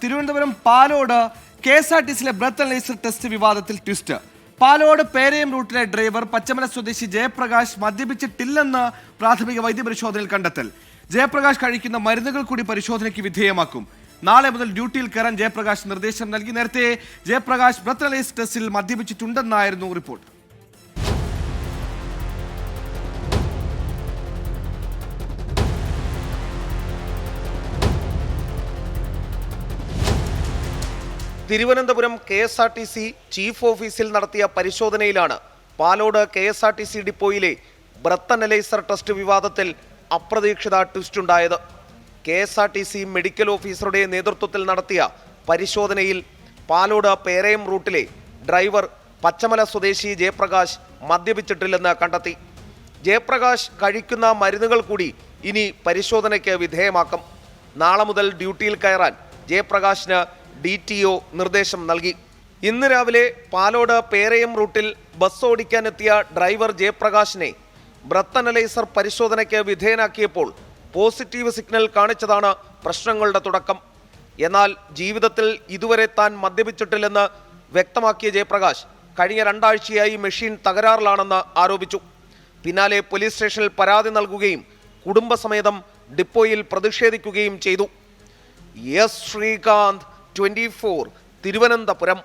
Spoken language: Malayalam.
തിരുവനന്തപുരം പാലോട് KSRTCയിലെ ബ്രത്ത് അനലൈസർ ടെസ്റ്റ് വിവാദത്തിൽ ട്വിസ്റ്റ്. പാലോട് പേരയം റൂട്ടിലെ ഡ്രൈവർ പച്ചമല സ്വദേശി ജയപ്രകാശ് മദ്യപിച്ചിട്ടില്ലെന്ന് പ്രാഥമിക വൈദ്യപരിശോധനയിൽ കണ്ടെത്തൽ. ജയപ്രകാശ് കഴിക്കുന്ന മരുന്നുകൾ കൂടി പരിശോധനയ്ക്ക് വിധേയമാക്കും. നാളെ മുതൽ ഡ്യൂട്ടിയിൽ കയറാൻ ജയപ്രകാശ് നിർദ്ദേശം നൽകി. നേരത്തെ ജയപ്രകാശ് ബ്രത്ത് അനലൈസർ ടെസ്റ്റിൽ മദ്യപിച്ചിട്ടുണ്ടെന്നായിരുന്നു റിപ്പോർട്ട്. തിരുവനന്തപുരം KSRTC ചീഫ് ഓഫീസിൽ നടത്തിയ പരിശോധനയിലാണ് പാലോട് KSRTC ഡിപ്പോയിലെ ബ്രത്ത് അനലൈസർ ടെസ്റ്റ് വിവാദത്തിൽ അപ്രതീക്ഷിത ട്വിസ്റ്റുണ്ടായത്. KSRTC മെഡിക്കൽ ഓഫീസറുടെ നേതൃത്വത്തിൽ നടത്തിയ പരിശോധനയിൽ പാലോട് പേരയം റൂട്ടിലെ ഡ്രൈവർ പച്ചമല സ്വദേശി ജയപ്രകാശ് മദ്യപിച്ചിട്ടില്ലെന്ന് കണ്ടെത്തി. ജയപ്രകാശ് കഴിക്കുന്ന മരുന്നുകൾ കൂടി ഇനി പരിശോധനയ്ക്ക് വിധേയമാക്കും. നാളെ മുതൽ ഡ്യൂട്ടിയിൽ കയറാൻ ജയപ്രകാശിന് DTO നിർദ്ദേശം നൽകി. ഇന്ന് രാവിലെ പാലോട് പേരയം റൂട്ടിൽ ബസ് ഓടിക്കാനെത്തിയ ഡ്രൈവർ ജയപ്രകാശിനെ ബ്രത്ത് അനലൈസർ പരിശോധനയ്ക്ക് വിധേയനാക്കിയപ്പോൾ പോസിറ്റീവ് സിഗ്നൽ കാണിച്ചതാണ് പ്രശ്നങ്ങളുടെ തുടക്കം. എന്നാൽ ജീവിതത്തിൽ ഇതുവരെ താൻ മദ്യപിച്ചിട്ടില്ലെന്ന് വ്യക്തമാക്കിയ ജയപ്രകാശ് കഴിഞ്ഞ 2 ആഴ്ചയായി മെഷീൻ തകരാറിലാണെന്ന് ആരോപിച്ചു. പിന്നാലെ പോലീസ് സ്റ്റേഷനിൽ പരാതി നൽകുകയും കുടുംബസമേതം ഡിപ്പോയിൽ പ്രതിഷേധിക്കുകയും ചെയ്തു. ശ്രീകാന്ത്, 24, തിരുവനന്തപുരം.